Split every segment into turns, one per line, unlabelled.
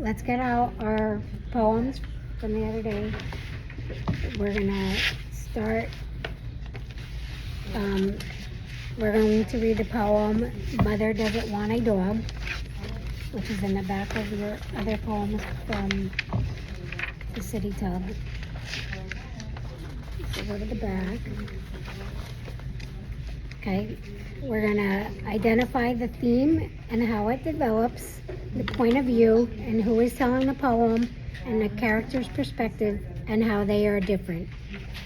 let's get out our poems from the other day. We're gonna start, we're going to read the poem, Mother Doesn't Want a Dog, which is in the back of your other poems from the City Tub. So go to the back. Okay, we're gonna identify the theme and how it develops, the point of view, and who is telling the poem, and the character's perspective, and how they are different.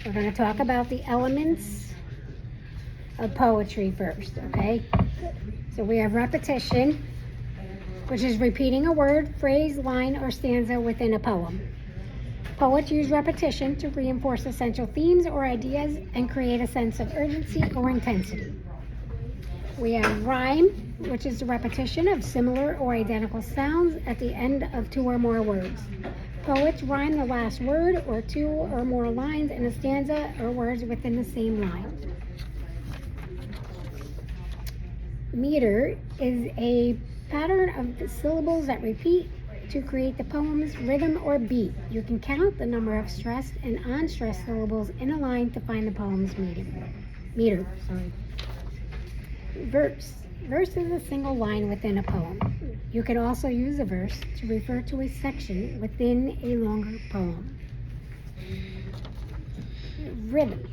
We're gonna talk about the elements of poetry first, okay? So we have repetition, which is repeating a word, phrase, line, or stanza within a poem. Poets use repetition to reinforce essential themes or ideas and create a sense of urgency or intensity. We have rhyme, which is the repetition of similar or identical sounds at the end of two or more words. Poets rhyme the last word or two or more lines in a stanza or words within the same line. Meter is a pattern of the syllables that repeat to create the poem's rhythm or beat. You can count the number of stressed and unstressed syllables in a line to find the poem's meter. Verse. Verse is a single line within a poem. You can also use a verse to refer to a section within a longer poem. Rhythm.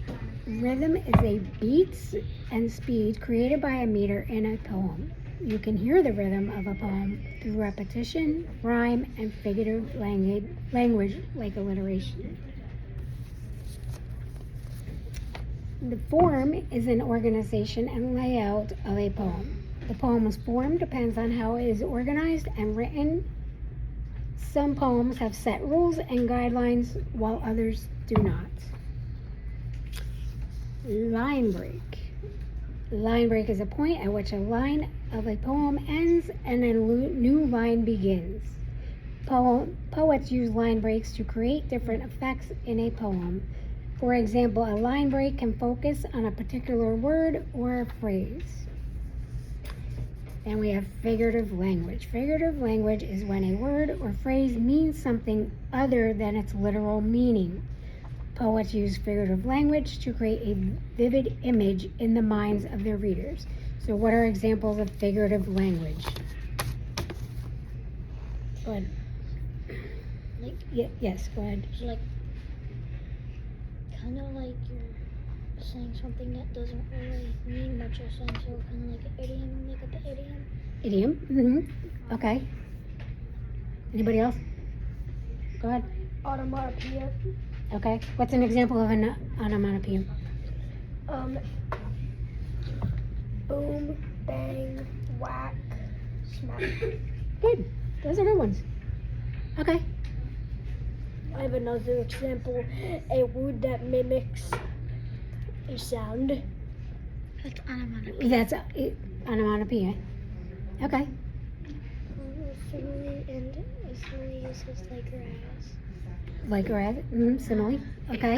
Rhythm is a beats and speed created by a meter in a poem. You can hear the rhythm of a poem through repetition, rhyme, and figurative language like alliteration. The form is an organization and layout of a poem. The poem's form depends on how it is organized and written. Some poems have set rules and guidelines, while others do not. Line break. Line break is a point at which a line of a poem ends and a new line begins. Poets use line breaks to create different effects in a poem. For example, a line break can focus on a particular word or a phrase. Then we have figurative language. Figurative language is when a word or phrase means something other than its literal meaning. Poets use figurative language to create a vivid image in the minds of their readers. So what are examples of figurative language? Go ahead. Yes, go ahead.
Like, kind of like you're saying something that doesn't really mean much of sense, so kind of like an idiom, like an idiom.
Idiom? Mm-hmm. Okay. Anybody else? Go ahead.
Onomatopoeia.
Okay. What's an example of an onomatopoeia?
Boom, bang, whack, smack.
Good. Those are good ones. Okay.
I have another example. A word that mimics a sound. That's onomatopoeia.
That's onomatopoeia. Okay.
Simile and a simile uses like or as.
Like or as? Simile. Okay.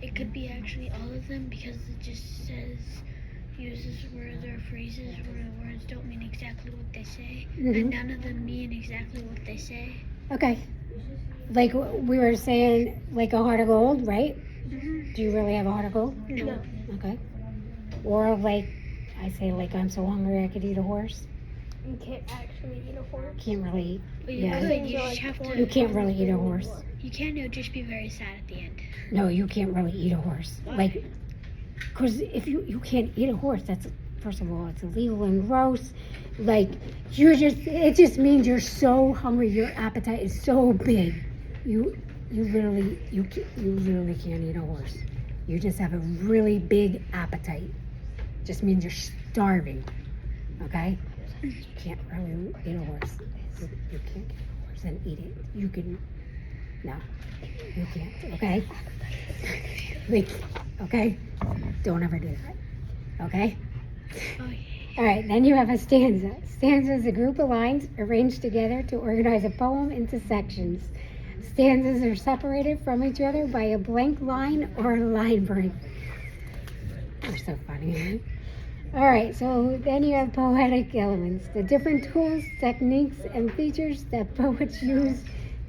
It could be actually all of them, because it just says uses words or phrases where the words don't mean exactly what they say, and none of them mean exactly what they say.
Okay. Like we were saying, like a heart of gold, right?
Mm-hmm.
Do you really have a heart of gold?
No.
Okay. Or like, I say, like, I'm so hungry I could eat a horse.
You can't actually eat a horse.
Can't really.
Yeah. You just have to.
You can't really eat a horse.
You can. It'll just be very sad at the end.
No, you can't really eat a horse. Like, because if you can't eat a horse, that's, first of all, it's illegal and gross. Like, it just means you're so hungry, your appetite is so big. You literally can't eat a horse. You just have a really big appetite. Just means you're starving. Okay? You can't really eat a horse. You can't get a horse and eat it. You can. No, you can't. Okay? Like, okay? Don't ever do that. Okay? All right, then you have a stanza. Stanza is a group of lines arranged together to organize a poem into sections. Stanzas are separated from each other by a blank line or a line break. They're so funny. All right, so then you have poetic elements, the different tools, techniques, and features that poets use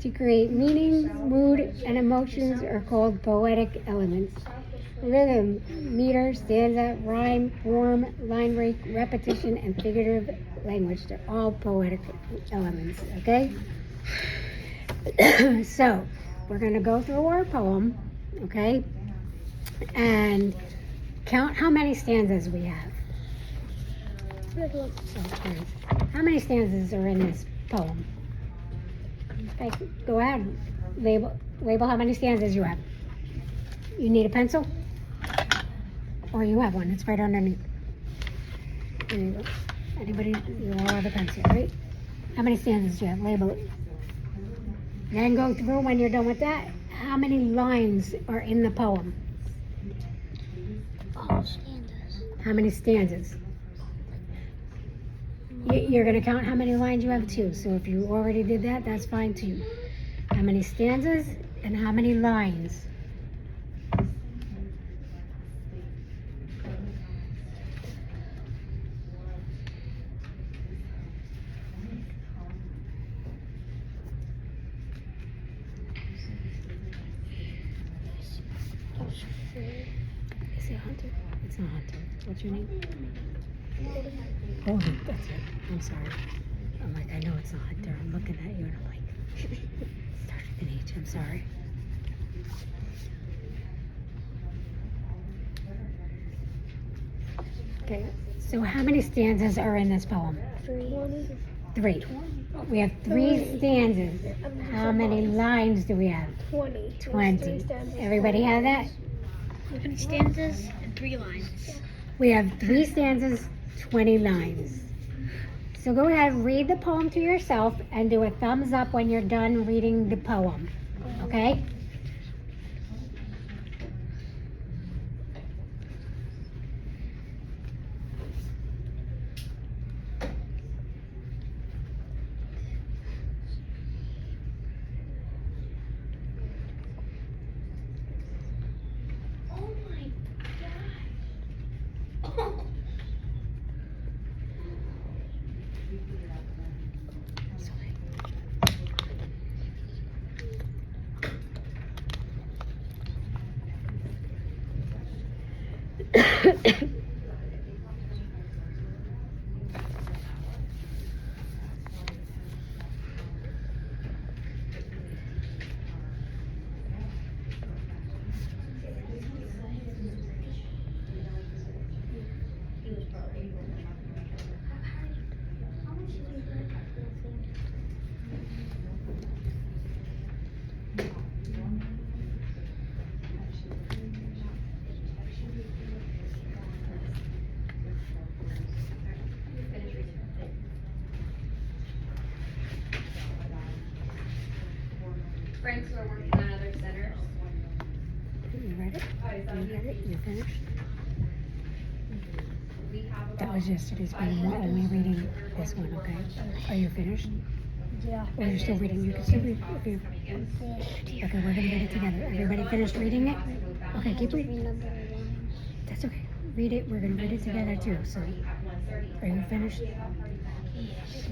to create meaning, mood, and emotions are called poetic elements. Rhythm, meter, stanza, rhyme, form, line break, repetition, and figurative language. They're all poetic elements, okay? So, we're going to go through our poem, okay? And count how many stanzas we have. So, how many stanzas are in this poem? Okay, go ahead. Label how many stanzas you have. You need a pencil? Or you have one, it's right underneath. There you go. Anybody, you all have a pencil, right? How many stanzas do you have? Label it. Then go through, when you're done with that, how many lines are in the poem?
All stanzas.
How many stanzas? You're going to count how many lines you have too. So if you already did that, that's fine too. How many stanzas and how many lines? Is it Hunter? It's not Hunter. What's your name? Holden, that's it. I'm sorry. I'm like, I know it's not Hunter. I'm looking at you and I'm like, started with an H. I'm sorry. Okay, so how many stanzas are in this poem? 3. We have 3 stanzas. How many lines do we have? 20. Everybody have that?
20 stanzas and 3 lines.
We have 3 stanzas, 20 lines. So go ahead, read the poem to yourself and do a thumbs up when you're done reading the poem. Okay?
Oh my god.
Franks were working on other centers.
You read it? You read it? You finished?
We have
That was yesterday's poem. We're only reading this one, okay? Are you finished?
Yeah.
Or you're still reading? You can still read. Okay, okay, we're gonna read it together. Everybody finished reading it? Okay, keep reading. That's okay. Read it. We're gonna read it together too. So, are you finished?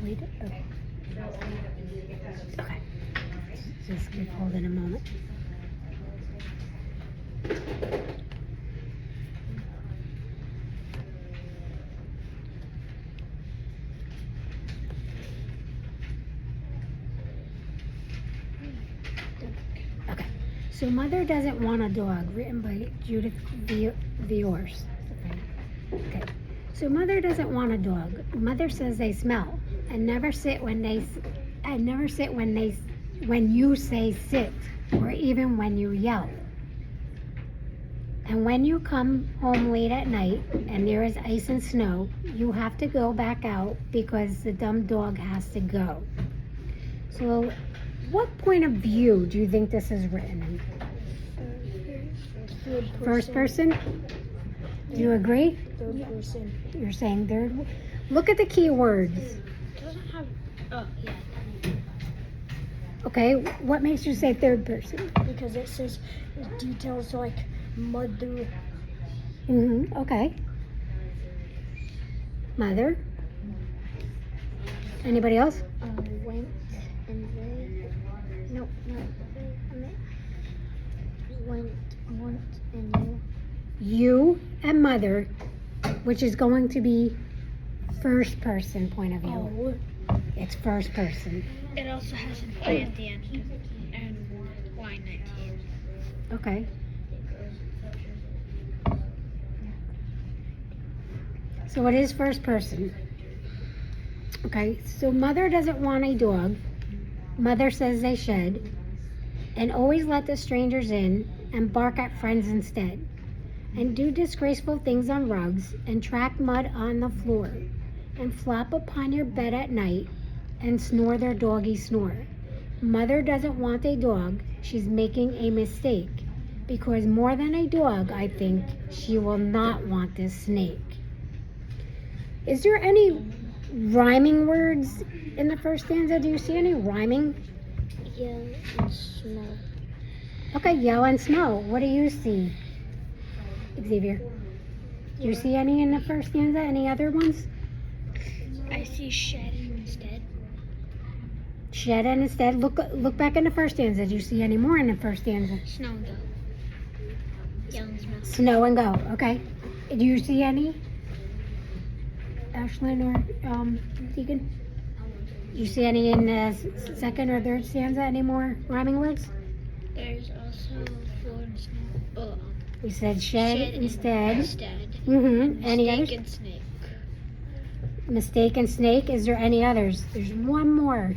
Read it. Okay. Okay. Just keep holding a moment. Okay. So Mother Doesn't Want a Dog, written by Judith Viors. Okay. So Mother doesn't want a dog. Mother says they smell and never sit when you say sit, or even when you yell. And when you come home late at night and there is ice and snow, you have to go back out because the dumb dog has to go. So what point of view do you think this is written in? First person? Do you agree?
Third person.
You're saying third. Look at the key words.
Doesn't have. Oh yeah.
Okay, what makes you say third person?
Because it says details like mother.
Okay. Mother. Anybody else?
Went and they. No, went, and
You and mother, which is going to be first person point of view. It's first person.
It also has an I at the end and line 19.
Okay. So it is first person. Okay, so mother doesn't want a dog. Mother says they should. And always let the strangers in and bark at friends instead. And do disgraceful things on rugs and track mud on the floor. And flop upon your bed at night and snore their doggy snore. Mother doesn't want a dog. She's making a mistake. Because more than a dog, I think, she will not want this snake. Is there any rhyming words in the first stanza? Do you see any rhyming?
Yell and snow.
Okay, yell and snow. What do you see, Xavier? Do you see any in the first stanza? Any other ones?
I see shed instead.
Shed and instead. Look back in the first stanza. Do you see any more in the first stanza?
Snow and go. Yell and snow.
Snow and go. Okay. Do you see any? Ashlyn or Deacon? Do you see any in the second or third stanza? Any more rhyming words?
There's also floor and snow. Oh,
We said shed instead.
Instead.
Any
Snake
others?
and snake.
Mistake and snake. Is there any others? There's one more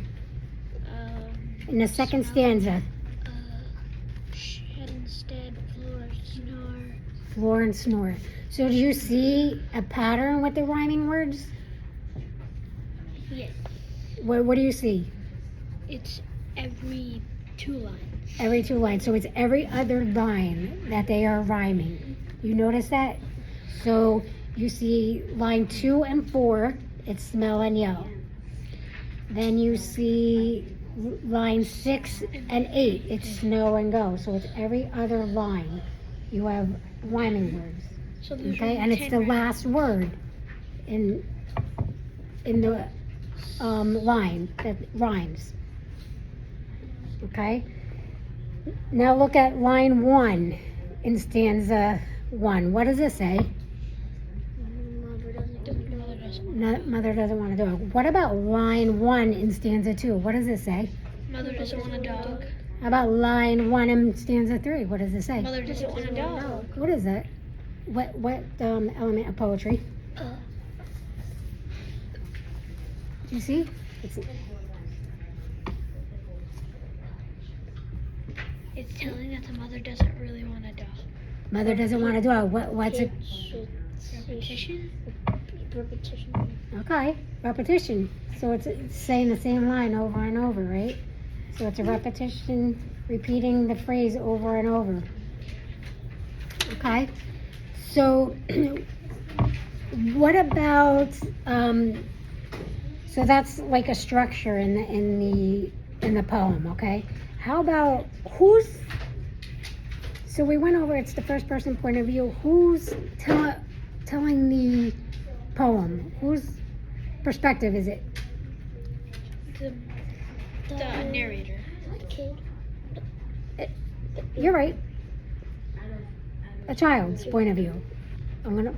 in the second stanza.
Shed instead, floor, snore.
Floor and snore. So do you see a pattern with the rhyming words?
Yes.
What do you see?
It's every 2 lines.
Every 2 lines. So it's every other line that they are rhyming. You notice that? So you see line 2 and 4, it's smell and yell. Then you see line 6 and 8, it's snow and go. So it's every other line. You have rhyming words.
So there's
Okay, and it's the last word in the line that rhymes. Okay. Now look at line 1 in stanza 1. What does it say? Mother doesn't want a dog. What about line 1 in stanza 2? What does it say?
Mother doesn't want a dog.
How about line 1 in stanza 3? What does it say?
Mother doesn't want a dog.
What is that? What element of poetry? Do you see?
It's telling that the mother doesn't really want a dog.
Mother doesn't want a dog. What's it?
Repetition?
Okay, repetition. So it's saying the same line over and over, right? So it's a repetition, repeating the phrase over and over. Okay. So what about? So that's like a structure in the poem. Okay. How about who's? So we went over. It's the first person point of view. Who's telling the poem? Whose perspective is it?
The narrator. Kid.
You're right. A child's point of view. I'm gonna